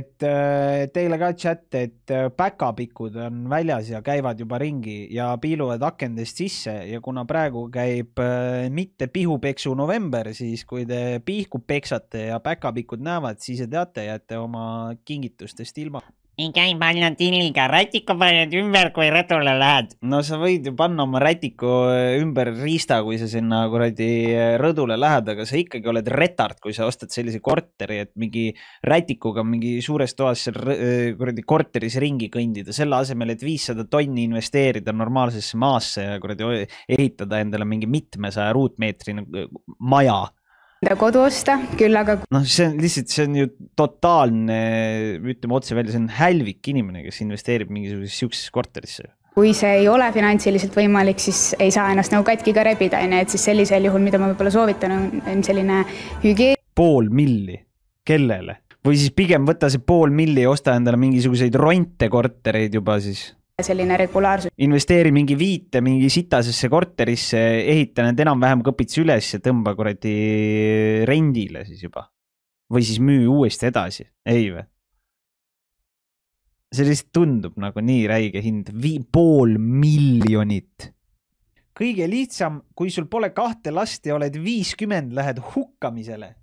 et teile ka chat, et päkapikud on väljas ja käivad juba ringi ja piiluvad akendest sisse ja kuna praegu käib mitte pihupeksu november, siis kui te pihku peksate ja päkapikud näevad, siis te jääte oma kingitustest ilma. Ei käi palju tilliga, rätiku paned ümber, kui rõdule lähed. No sa võid ju panna oma rätiku ümber riista, kui sa sinna kuradi rõdule lähed, aga sa ikkagi oled retard, kui sa ostad sellise korteri, et mingi rätikuga mingi suures toas kuradi korteris ringi kõndida, selle asemel, et 500 tonni investeerida normaalsesse maasse ja kuradi ehitada endale mingi mitmesaja ruutmeetrine maja. Kodu osta, küll aga... No see on lihtsalt, see on ju totaalne, ütleme otse välja, see on hälvik inimene, kes investeerib mingisugusesse siuksesse korterisse. Kui see ei ole finantsiliselt võimalik, siis ei saa ennast nagu katki ka rebida, et siis sellisel juhul, mida ma võib-olla soovitan, on selline hügieen. 500 000, kellele? Või siis pigem võtta see 500 000 ja osta endale mingisuguseid ronte kortereid juba siis. Selline regulaarsus. Investeeri mingi mingi sitasesse korterisse, ehita need enam-vähem kõpits üles ja tõmba kuradi rendile siis juba. Või siis müü uuesti edasi. Ei või? See lihtsalt tundub nagu nii räige hind. 500 000. Kõige lihtsam, kui sul pole 2 last ja oled 50, lähed hukkamisele.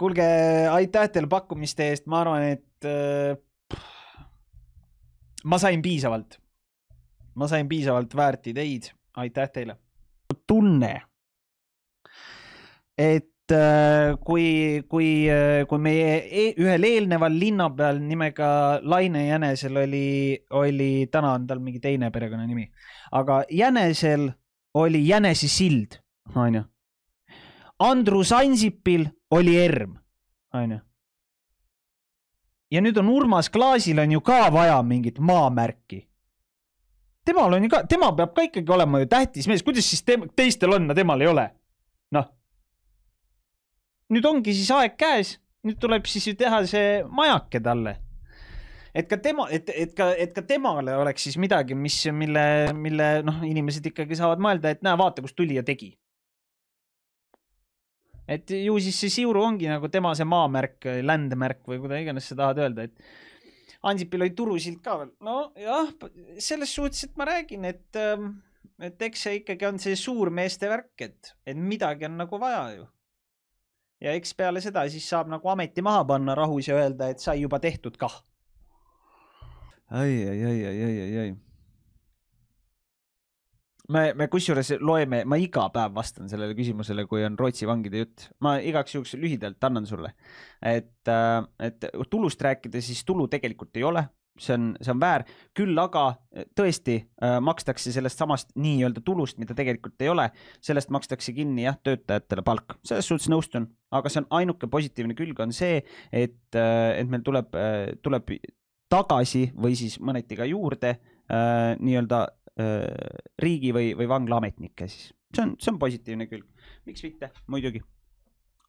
Kuulge, aitäh teile pakkumiste eest, ma arvan, et ma sain piisavalt väärti teid, aitäh teile. Tunne, et kui meie ühel eelneval linnapeal nimega Laine Jänesel oli, täna on tal mingi teine perekonna nimi, aga Jänesel oli Jänese sild, on ju. Andrus Ansipil oli ERM, on ju. Ja nüüd on Urmas Klaasil on ju ka vaja mingit maamärki. Tema peab ka ikkagi olema ju tähtis mees, kuidas siis teistel on, temal ei ole? Noh, nüüd ongi siis aeg käes, nüüd tuleb siis ju teha see majake talle. Et ka temale oleks siis midagi, mille inimesed ikkagi saavad mõelda, et näe, vaata, kus tuli ja tegi. Et ju siis see Siuru ongi nagu tema see maamärk, ländemärk või kuda iganes sa tahad öelda, et Ansipil oli turusilt ka veel. No jah, selles suhtes, et ma räägin, et eks see ikkagi on see suurmeeste värk, et midagi on nagu vaja ju. Ja eks peale seda siis saab nagu ameti maha panna rahus ja öelda, et sai juba tehtud kah. Ai. Me kusjuures loeme, ma iga päev vastan sellele küsimusele, kui on Rootsi vangide jutt. Ma igaks juhuks lühidalt annan sulle. Et tulust rääkida, siis tulu tegelikult ei ole. See on väär. Küll aga tõesti makstakse sellest samast nii-öelda tulust, mida tegelikult ei ole. Sellest makstakse kinni töötajatele palk. Selles suhtes nõustun. Aga see on ainuke positiivne külg on see, et meil tuleb tagasi või siis mõneti ka juurde nii-öelda riigi või vangla ametnikke siis. See on positiivne külg. Miks mitte? Muidugi.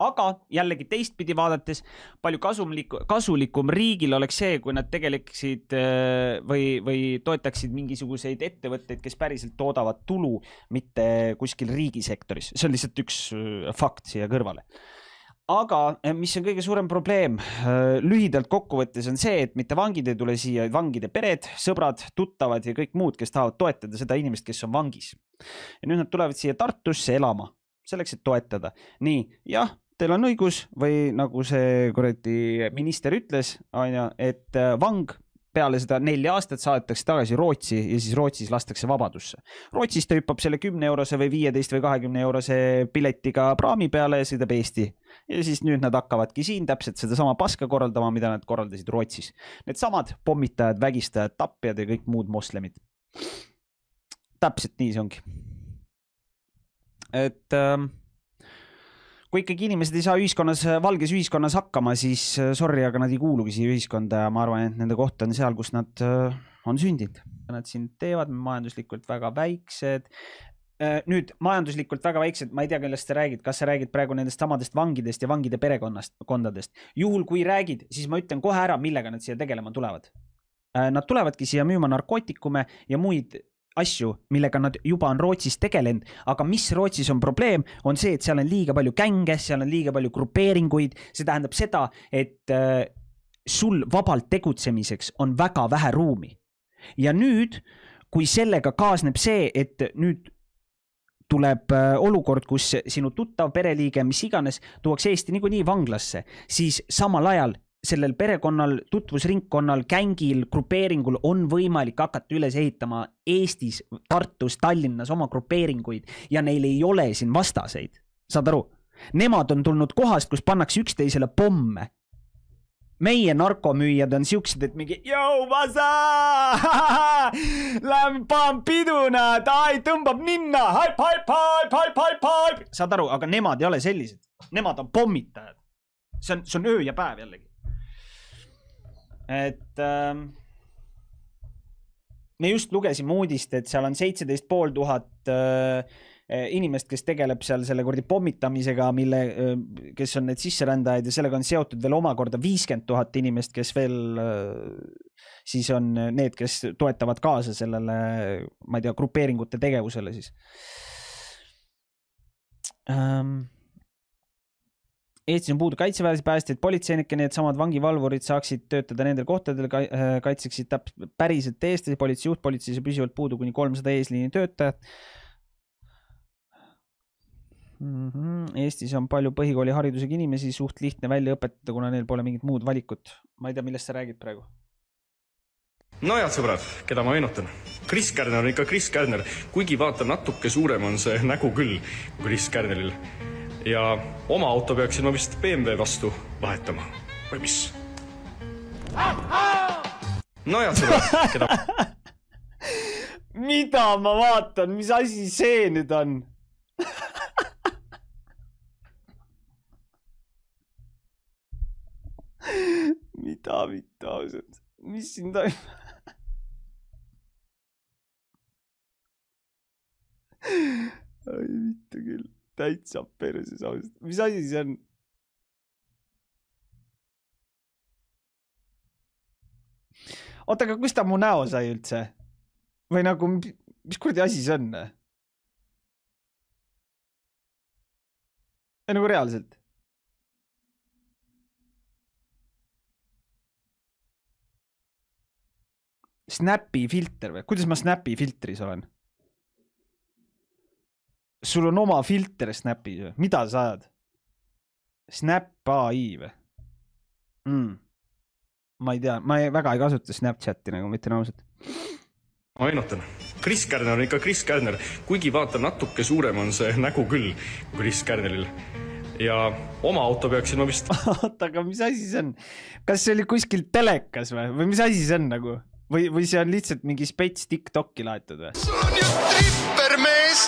Aga jällegi teistpidi vaadates, palju kasulikum riigil oleks see, kui nad tegeleksid või toetaksid mingisuguseid ettevõtteid, kes päriselt toodavad tulu, mitte kuskil riigisektoris. See on lihtsalt üks fakt siia kõrvale. Aga mis on kõige suurem probleem? Lühidalt kokkuvõttes on see, et mitte vangid ei tule siia, vangide pered, sõbrad, tuttavad ja kõik muud, kes tahavad toetada seda inimest, kes on vangis. Ja nüüd nad tulevad siia Tartusse elama, selleks, et toetada. Nii, jah, teil on õigus või nagu see minister ütles, et vang peale seda 4 aastat saadetakse tagasi Rootsi ja siis Rootsis lastakse vabadusse. Rootsis ta hüppab selle 10 eurose või 15 või 20 eurose piletiga praami peale ja sõidab Eesti. Ja siis nüüd nad hakkavadki siin täpselt seda sama paska korraldama, mida nad korraldasid Rootsis. Need samad pommitajad, vägistajad, tapjad ja kõik muud moslemid. Täpselt nii see ongi. Et kui ikkagi inimesed ei saa valges ühiskonnas hakkama, siis sorry, aga nad ei kuulugi siia ühiskonda ja ma arvan, et nende koht on seal, kus nad on sündinud. Nad siin teevad majanduslikult väga väiksed. Nüüd majanduslikult väga väiksed, ma ei tea, kellest sa räägid, kas sa räägid praegu nendest samadest vangidest ja vangide perekondadest. Juhul kui räägid, siis ma ütlen kohe ära, millega nad siia tegelema tulevad. Nad tulevadki siia müüma narkootikume ja muid asju, millega nad juba on Rootsis tegelenud, aga mis Rootsis on probleem, on see, et seal on liiga palju gänge, seal on liiga palju grupeeringuid, see tähendab seda, et sul vabalt tegutsemiseks on väga vähe ruumi. Ja nüüd, kui sellega kaasneb see, et nüüd tuleb olukord, kus sinu tuttav pereliige, mis iganes, tuuakse Eesti niikuinii vanglasse, siis samal ajal sellel perekonnal, tutvusringkonnal, gängil, grupeeringul on võimalik hakata üles ehitama Eestis, Tartus, Tallinnas oma grupeeringuid ja neil ei ole siin vastaseid. Saad aru? Nemad on tulnud kohast, kus pannakse üksteisele pomme. Meie narkomüüjad on siuksed, et mingi Jou, vasa! Lähme paan piduna, tai tõmbab ninna, haip. Saad aru, aga nemad ei ole sellised. Nemad on pommitajad. See on öö ja päev jällegi. Et me just lugesime uudist, et seal on 17,500 inimest, kes tegeleb seal selle kordi pommitamisega, kes on need sisserändajad ja sellega on seotud veel omakorda 50,000 inimest, kes veel siis on need, kes toetavad kaasa sellele, ma ei tea, grupeeringute tegevusele siis. Eestis on puudu kaitseväelisi päästjaid, politseinikke, need samad vangivalvurid saaksid töötada nendel kohtadel, kaitseksid päriselt eestlasi, politseijuht, politseis püsivalt puudu kuni 300 eesliini töötajat. Eestis on palju põhikooli haridusega inimesi, suht lihtne välja õpetada, kuna neil pole mingit muud valikut. Ma ei tea, millest sa räägid praegu. No head sõbrad, keda ma meenutan. Chris Kärner on ikka Chris Kärner, kuigi vaata natuke suurem on see nägu küll Chris Kärneril. Ja oma auto peaksin ma vist BMW vastu vahetama. Või mis? No head sõbrad, keda... Mida ma vaatan? Mis asi see nüüd on? Mida ausalt? Mis siin toimub? Ai, mitte küll. Täitsa perses ausalt. Mis asi see on? Oota, aga kus ta mu näo sai üldse? Või nagu, mis kuradi asi see on? Või nagu reaalselt? Snapi filter või? Kuidas ma Snapi filtris olen? Sul on oma filter Snapis või? Mida sa ajad? Snap AI või? Ma ei tea, ma väga ei kasuta Snapchati, nagu ma ütlen ausalt. Ma meenutan. Chris Kärner on ikka Chris Kärner, kuigi vaata natuke suurem on see nägu küll Chris Kärneril. Ja oma auto peaksin ma vist... Oota, aga mis asi see on? Kas see oli kuskil telekas või mis asi see on nagu? Või see on lihtsalt mingi spets TikTok'i laetud või? Sul on ju tripper, mees!